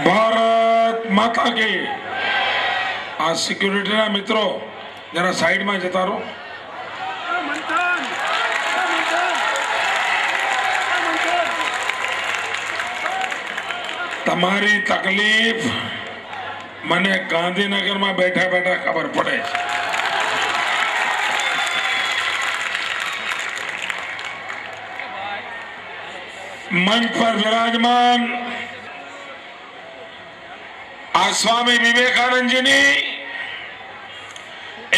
ભારત માતા કી। આ સિક્યુરિટીના મિત્રો જરા સાઈડમાં જતા રહો। તમારી તકલીફ મને ગાંધીનગરમાં બેઠા બેઠા ખબર પડે છે। मंच पर विराजमान आज स्वामी विवेकानंद जी ने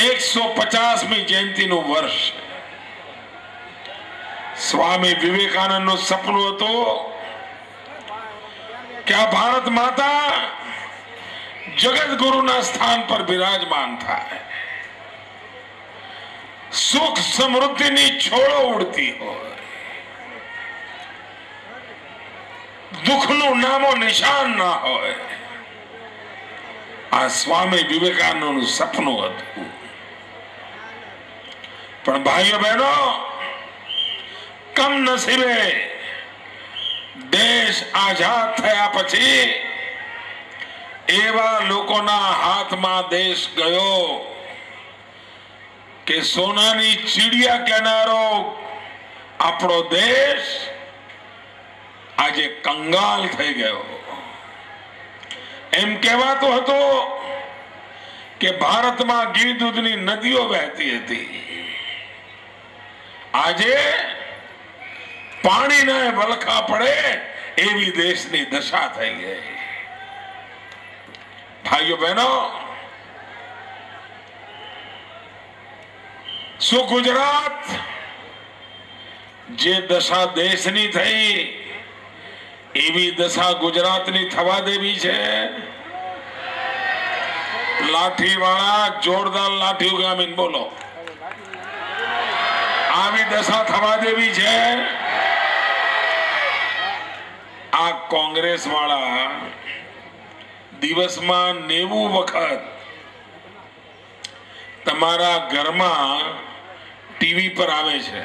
150મી जयंती નું વર્ષ। स्वामी विवेकानंद નું સપનું હતું કે આ ભારત માતા જગત ગુરુના સ્થાન પર બિરાજમાન થાય, સુખ સમૃદ્ધિની છોડો ઉડતી હોય, દુઃખનું નામો નિશાન ના હોય। આ સ્વામી વિવેકાનંદનું સપનું હતું। પણ ભાઈઓ બહેનો, કમનસીબે દેશ આઝાદ થયા પછી એવા લોકોના હાથમાં દેશ ગયો કે સોનાની ચીડિયા કહેનારો આપણો દેશ આજે કંગાલ થઈ ગયો। એમ કહેવાતું હતું કે ભારતમાં ઘી દૂધની નદીઓ વહેતી હતી, આજે પાણીના વલખા પડે એવી દેશની દશા થઈ ગઈ। ભાઈઓ બહેનો, શું ગુજરાત જે દશા દેશની થઈ એવી દશા ગુજરાતની થવા દેવી છે? લાઠીવાળા જોરદાર લાઠી ઉગામીને બોલો, આવી દશા થવા દેવી છે? આ કોંગ્રેસ વાળા દિવસમાં 90 વખત તમારા ઘરમાં ટીવી પર આવે છે,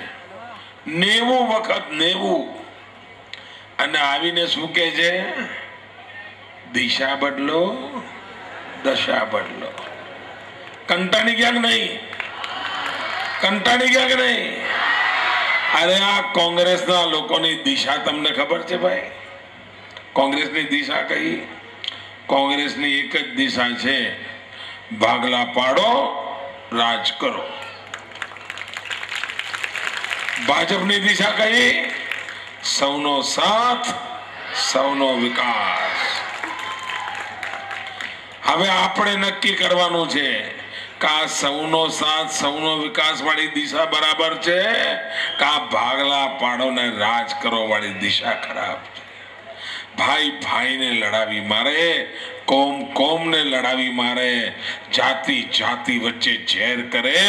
90 વખત 90, અને આવીને શું કહે છે? દિશા બદલો, દશા બદલો। કંટાળી ગયા કે નહીં? કંટાળી ગયા કે નહીં? અરે આ કોંગ્રેસના લોકોની દિશા તમને ખબર છે ભાઈ? કોંગ્રેસની દિશા કઈ? કોંગ્રેસની એક જ દિશા છે, ભાગલા પાડો, રાજ કરો। ભાજપની દિશા કઈ? સૌનો સાથ, સૌનો વિકાસ। હવે આપણે નક્કી કરવાનું છે કે આ સૌનો સાથ, સૌનો વિકાસ વાળી દિશા બરાબર છે કે આ ભાગલા પાડો ને રાજ કરો વાળી દિશા ખરાબ છે? ભાઈ ભાઈને લડાવી મારે, કોમ કોમને લડાવી મારે, જાતિ જાતિ વચ્ચે ઝેર કરે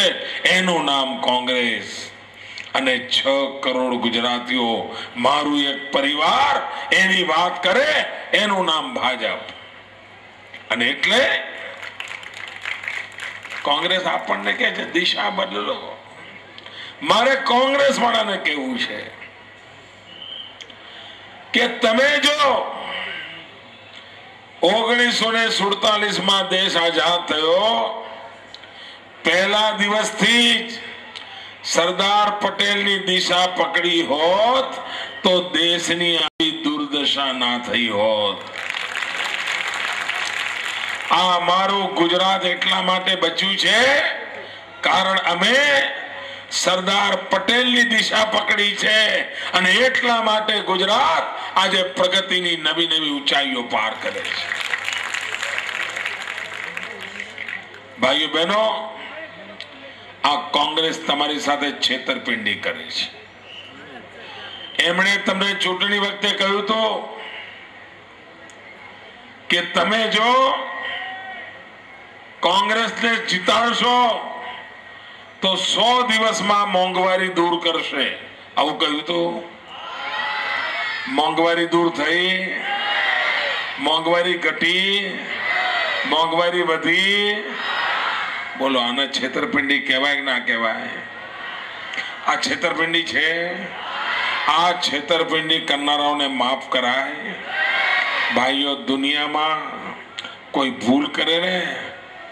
એનું નામ કોંગ્રેસ, અને 6 કરોડ ગુજરાતીઓ મારું એક પરિવાર એની વાત કરે એનું નામ ભાજપ। અને એટલે કોંગ્રેસ આપણને કહે છે દિશા બદલો। મારે કોંગ્રેસ વાળાને કહેવું છે કે તમે જો 1947માં દેશ આઝાદ થયો, પહેલા દિવસથી જ સરદાર પટેલની દિશા પકડી હોત તો દેશની આવી દુર્દશા ના થઈ હોત। આ મારું ગુજરાત એટલા માટે બચ્યું છે કારણ અમે સરદાર પટેલની દિશા પકડી છે, અને એટલા માટે ગુજરાત આજે પ્રગતિની નવી નવી ઊંચાઈઓ પાર કરે છે। ભાઈઓ બહેનો, આ કોંગ્રેસ તમારી સાથે છેતરપિંડી કરે છે। એમણે તમને ચૂંટણી વખતે કહ્યું હતું કે તમે જો કોંગ્રેસને જીતાડશો તો 100 દિવસમાં મોંઘવારી દૂર કરશે, આવું કહ્યું હતું। મોંઘવારી દૂર થઈ? મોંઘવારી ઘટી? મોંઘવારી વધી? બોલો, આને છેતરપિંડી કહેવાય કે ના કહેવાય? આ છેતરપિંડી છે? આ છેતરપિંડી કરનારાઓને માફ કરાય? ભાઈઓ, દુનિયામાં કોઈ ભૂલ કરે ને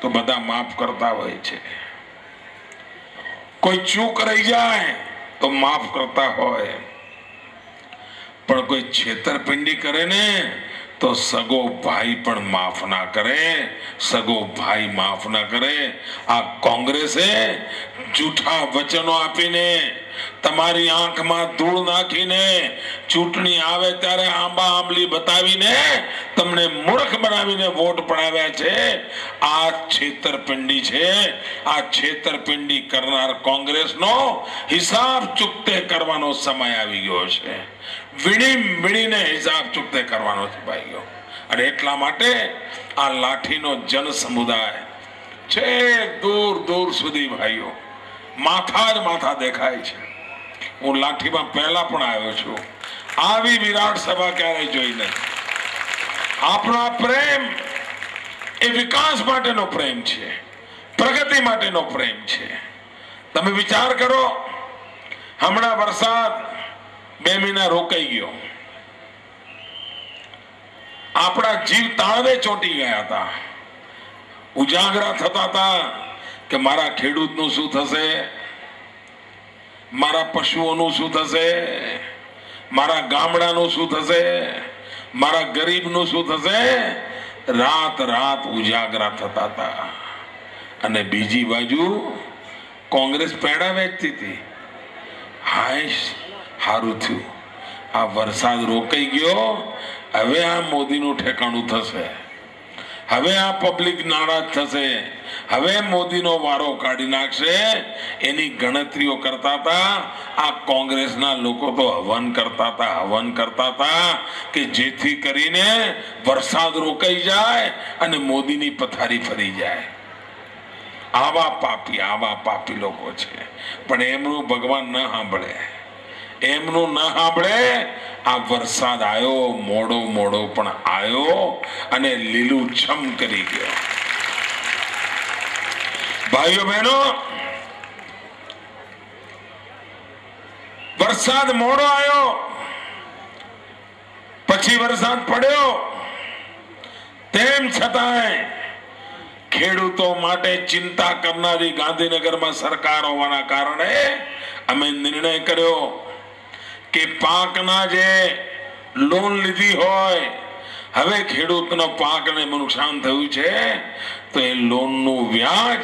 તો બધા માફ કરતા હોય છે, કોઈ ચૂક રહી જાય તો માફ કરતા હોય, પણ કોઈ છેતરપિંડી કરે ને તો સગો ભાઈ પણ માફ ના કરે, સગો ભાઈ માફ ના કરે. આ કોંગ્રેસે જૂઠા વચનો આપીને, તમારી આંખમાં ધૂળ નાખીને, ચૂંટણી આવે ત્યારે આંબા આંબલી બતાવીને તમને મૂર્ખ બનાવીને વોટ પડાવ્યા છે. આ છેતરપિંડી છે. આ છેતરપિંડી કરનાર કોંગ્રેસનો હિસાબ ચૂકતે કરવાનો સમય આવી ગયો છે. વીણીને હિસાબ ચૂકતે કરવાનો છે ભાઈઓ. અને એટલા માટે આ લાઠીનો જન સમુદાય છે દૂર દૂર સુધી ભાઈઓ, માથા જ માથા દેખાય છે. હું લાઠીમાં પહેલા પણ આવ્યો છું. આવી વિરાટ સભા ક્યારેય જોઈ નથી. આપણો આ પ્રેમ એ વિકાસ માટેનો પ્રેમ છે, પ્રગતિ માટેનો પ્રેમ છે. તમે વિચાર કરો, હમણાં વરસાદ 2 મહિના રોકાઈ ગયો, આપણા જીવ તાળવે ચોંટી ગયા હતા. ઉજાગરા થતા હતા કે મારા ખેડૂતનું શું થશે, મારા પશુઓનું શું થશે, મારા ગામડાનું શું થશે, મારા ગરીબનું શું થશે. રાત રાત ઉજાગરા થતા હતા. અને બીજી બાજુ કોંગ્રેસ પેડા વેચતી હતી. હાય, સારું થયું આ વરસાદ રોકાઈ ગયો, હવે આ મોદીનું ઠેકાણું થશે, હવે આ પબ્લિક નારાજ થશે, હવે મોદીનો વારો કાઢી નાખશે. એની ગણતરીઓ કરતા હતા. આ કોંગ્રેસના લોકો તો હવન કરતા હતા કે જેથી કરીને વરસાદ રોકાઈ જાય અને મોદીની પથારી ફરી જાય. આવા પાપી લોકો છે. પણ એમનું ભગવાન ન સાંભળે, એમનું ન સાંભળે. આ વરસાદ આવ્યો, મોડો પણ આવ્યો અને લીલું છમ કરી ગયો. ભાઈઓ બહેનો, વરસાદ મોડો આવ્યો, પછી વરસાદ પડ્યો, તેમ છતાંય ખેડૂતો માટે ચિંતા કરનારી ગાંધીનગરમાં સરકાર હોવાના કારણે અમે નિર્ણય કર્યો કે પાકના જે લોન લીધી હોય, હવે ખેડૂતનો પાકને નુકસાન થયું છે તો એ લોનનું વ્યાજ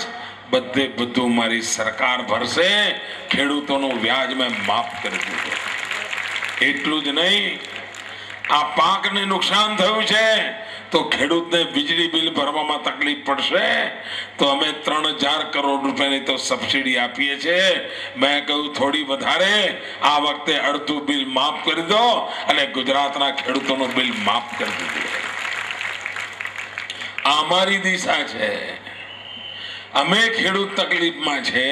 બધું મારી સરકાર ભરશે. ખેડૂતોનું વ્યાજ મેં માફ કરી દીધું. એટલું જ નહીં, આ પાકને નુકસાન થયું છે તો ખેડૂતને વીજળી બિલ ભરવામાં તકલીફ પડશે તો અમે 3000 કરોડ રૂપિયાની તો સબસિડી આપીએ છીએ. મેં કહ્યું થોડી વધારે, આ વખતે અડધું બિલ માફ કરી દો અને ગુજરાતના ખેડૂતોનું બિલ માફ કરી દીધું. આ અમારી દિશા છે. અમે ખેડૂત તકલીફમાં છે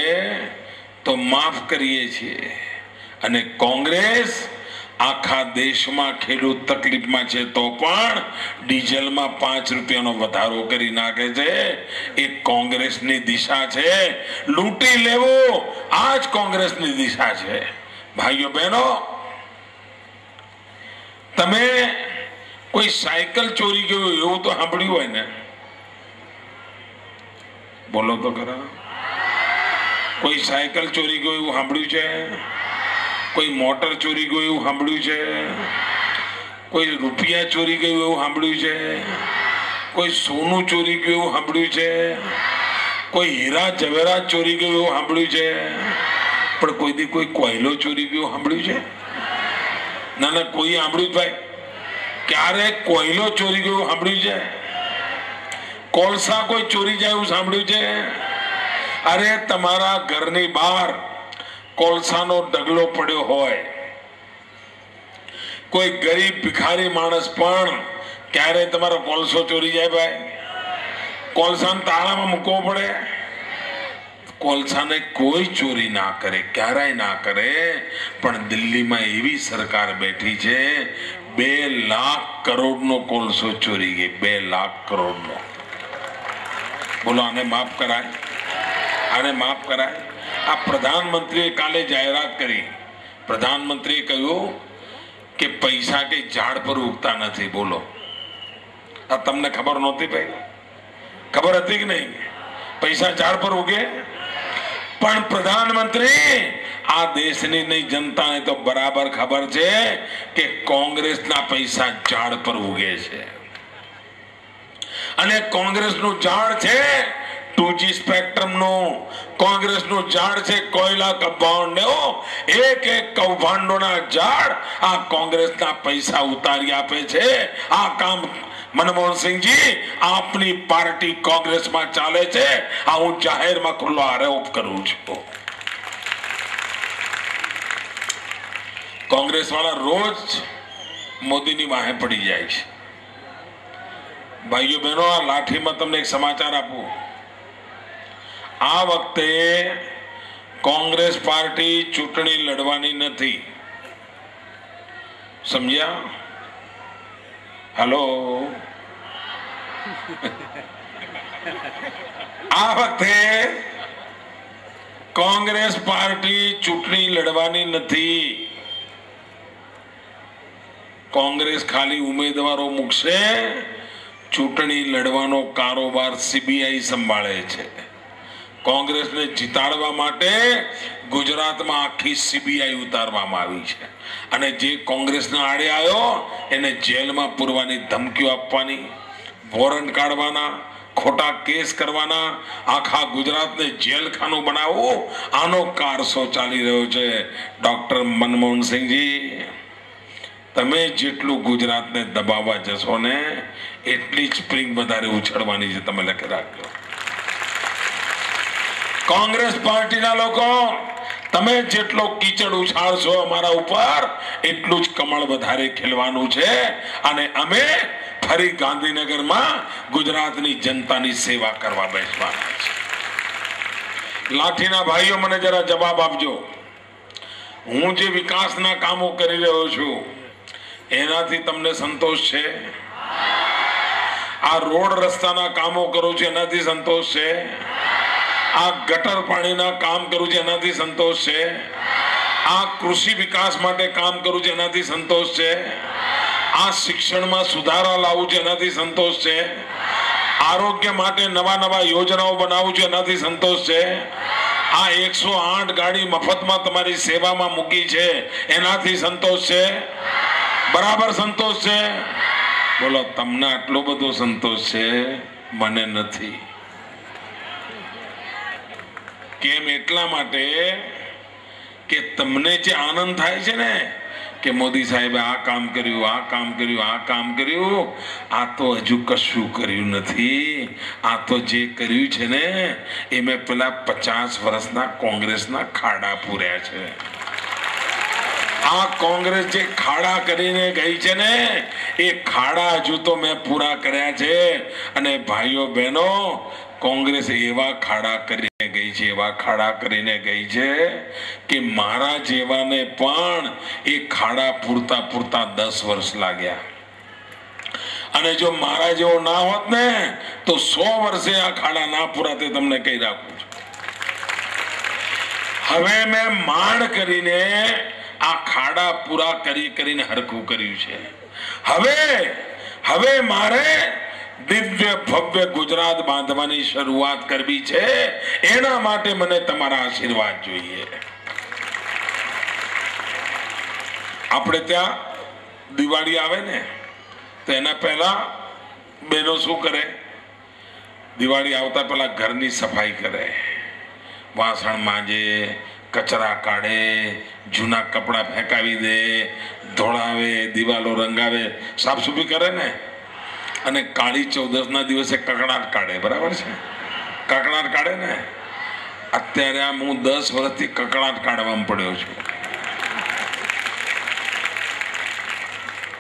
તો માફ કરીએ છીએ. અને કોંગ્રેસ આખા દેશમાં ખેડૂત તકલીફમાં છે તો પણ ડીઝલમાં 5 રૂપિયાનો વધારો કરી નાખે છે. એ કોંગ્રેસની દિશા છે. લૂંટી લેવું આ જ કોંગ્રેસની દિશા છે. ભાઈઓ બહેનો, તમે કોઈ સાયકલ ચોરી ગયું એવું તો સાંભળ્યું હોય ને? બોલો તો ખરા. કોઈ સાયકલ ચોરી ગયું એવું સાંભળ્યું છે? કોઈ મોટર ચોરી ગયું એવું સાંભળ્યું છે? કોઈ રૂપિયા ચોરી ગયું એવું સાંભળ્યું છે? કોઈ સોનું ચોરી ગયું એવું સાંભળ્યું છે? કોઈ હીરા જવેરાત ચોરી ગયું એવું સાંભળ્યું છે? પણ કોઈ દી કોઈ કોયલો ચોરી ગયો સાંભળ્યું છે? ના, કોઈ સાંભળ્યું ભાઈ? ક્યારે કોયલો ચોરી ગયો સાંભળ્યું છે? કોલસા કોઈ ચોરી જાય એવું સાંભળ્યું છે? અરે, તમારા ઘરની બહાર કોલસાનો ઢગલો પડ્યો હોય, કોઈ ગરીબ ભિખારી માણસ પણ ક્યારે તમારો કોલસો ચોરી જાય ભાઈ? કોલસાને તાળામાં મૂકવો પડે. કોલસાને કોઈ ચોરી ના કરે, ક્યારેય ના કરે. પણ દિલ્હીમાં એવી સરકાર બેઠી છે 2 લાખ કરોડનો કોલસો ચોરી ગઈ. 2 લાખ કરોડનો. બોલો, આને માફ કરાય? આને માફ કરાય? આ પ્રધાનમંત્રીએ કાલે જાહેરાત કરી. પ્રધાનમંત્રીએ કહ્યું કે પૈસા કઈ ઝાડ પર ઉગતા નથી. બોલો, આ તમને ખબર નહોતી ભાઈ? ખબર હતી કે નહીં? પૈસા ઝાડ પર ઉગે. પણ પ્રધાનમંત્રી, આ દેશની નહીં જનતાને તો બરાબર ખબર છે કે કોંગ્રેસના પૈસા ઝાડ પર ઉગે છે. અને કોંગ્રેસનું ઝાડ છે 2G સ્પેક્ટ્રમનું, કોંગ્રેસનું ઝાડ છે કોયલા કૌભાંડનો. એક એક કૌભાંડોના ઝાડ આ કોંગ્રેસના પૈસા ઉતારી આપે છે. આ કામ મનમોહનસિંહજી આપની પાર્ટી કોંગ્રેસમાં ચાલે છે. આ હું જાહેરમાં ખુલ્લો આરોપ કરું છું. કોંગ્રેસ વાળા રોજ મોદીની વાહે પડી જાય છે. ભાઈઓ બહેનો, આ લાઠીમાં તમને એક સમાચાર આપું. આ વખતે કોંગ્રેસ પાર્ટી ચૂંટણી લડવાની નથી. સમજ્યા? હેલો. આ વખતે કોંગ્રેસ પાર્ટી ચૂંટણી લડવાની નથી. કોંગ્રેસ ખાલી ઉમેદવારો મૂકશે, ચૂંટણી લડવાનો કારોબાર CBI સંભાળે છે. કોંગ્રેસને જીતાડવા માટે ગુજરાતમાં આખી CBI ઉતારવામાં આવી છે. અને જે કોંગ્રેસના આડે આવ્યો એને જેલમાં પૂરવાની ધમકીઓ આપવાની, વોરંટ કાઢવાના, ખોટા કેસ કરવાના, આખા ગુજરાતને જેલખાનું બનાવવું, આનો કારસો ચાલી રહ્યો છે. ડોક્ટર મનમોહનસિંહજી, તમે જેટલું ગુજરાતને દબાવવા જશો ને એટલી જ સ્પ્રિંગ વધારે ઉછળવાની છે. તમે લખી રાખજો. કોંગ્રેસ પાર્ટીના લોકો, તમે જેટલો કીચડ ઉછાળશો અમારા ઉપર એટલું જ કમળ વધારે ખીલવાનું છે. અને અમે ફરી ગાંધીનગરમાં ગુજરાતની જનતાની સેવા કરવા બેસવાના છે. લાઠીના ભાઈઓ, મને જરા જવાબ આપજો. હું જે વિકાસના કામો કરી રહ્યો છું એનાથી તમને સંતોષ છે? આ રોડ રસ્તાના કામો કરું છું એનાથી સંતોષ છે? આ ગટર પાણીના કામ કરું છું એનાથી સંતોષ છે? આ કૃષિ વિકાસ માટે કામ કરું છું એનાથી સંતોષ છે? આ શિક્ષણમાં સુધારા લાવું છું એનાથી સંતોષ છે? આરોગ્ય માટે નવા નવા યોજનાઓ બનાવું છું એનાથી સંતોષ છે? આ 108 ગાડી મફતમાં તમારી સેવામાં મૂકી છે એનાથી સંતોષ છે? બરાબર સંતોષ છે? બોલો, તમને આટલો બધો સંતોષ છે, મને નથી. કેમ? એટલા માટે કે તમને જે આનંદ થાય છે ને કે મોદી સાહેબે આ કામ કર્યું, આ કામ કર્યું, આ કામ કર્યું, આ તો હજુ કશું કર્યું નથી. આ તો જે કર્યું છે ને એ મેં પેલા 50 વર્ષના કોંગ્રેસના ખાડા પૂર્યા છે. આ કોંગ્રેસ જે ખાડા કરીને ગઈ છે ને એ ખાડા હજુ તો મેં પૂરા કર્યા છે. અને ભાઈઓ બહેનો, કોંગ્રેસ એવા ખાડા કરીને ગઈ છે, એવા ખાડા કરીને ગઈ છે કે મારા જેવાને પણ એ ખાડા પૂરતા પૂરતા 10 વર્ષ લાગ્યા. અને જો મારા જેવો ના હોત ને તો 100 વર્ષે આ ખાડા ના પૂરાતે, તમને કહી રાખું છું. હવે મેં માંડ કરીને આ ખાડા પૂરા કરીને હરખું કર્યું છે. હવે મારે દિવ્ય ભવ્ય ગુજરાત બાંધવાની શરૂઆત કરવી છે. એના માટે મને તમારા આશીર્વાદ જોઈએ. આપણે ત્યાં દિવાળી આવે ને તો એના પહેલા બહેનો શું કરે? દિવાળી આવતા પહેલા ઘરની સફાઈ કરે, વાસણ માંજે, કચરા કાઢે, જૂના કપડા ફેંકાવી દે, ધોળાવે, દિવાલો રંગાવે, સાફ સફાઈ કરે ને. અને કાળી ચૌદસના દિવસે કકડાટ કાઢે. બરાબર છે? કકડાટ કાઢે ને. અત્યારે આમ હું 10 વર્ષથી કકડાટ કાઢવામાં પડ્યો છું.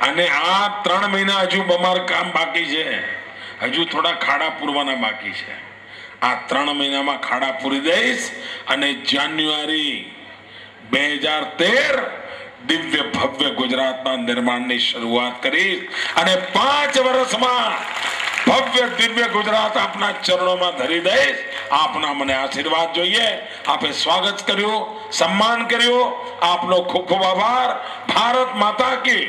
અને આ 3 મહિના હજુ બમાર કામ બાકી છે. હજુ થોડા ખાડા પૂરવાના બાકી છે. આ 3 મહિનામાં ખાડા પૂરી દઈશ અને જાન્યુઆરી 2013 દિવ્ય ભવ્ય ગુજરાતના નિર્માણની શરૂઆત કરીશ. અને 5 વર્ષમાં ભવ્ય દિવ્ય ગુજરાત આપના ચરણોમાં ધરી દઈશ. આપના મને આશીર્વાદ જોઈએ. આપે સ્વાગત કર્યું, સન્માન કર્યું, આપનો ખૂબ ખૂબ આભાર. ભારત માતા કી,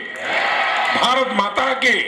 ભારત માતા કી.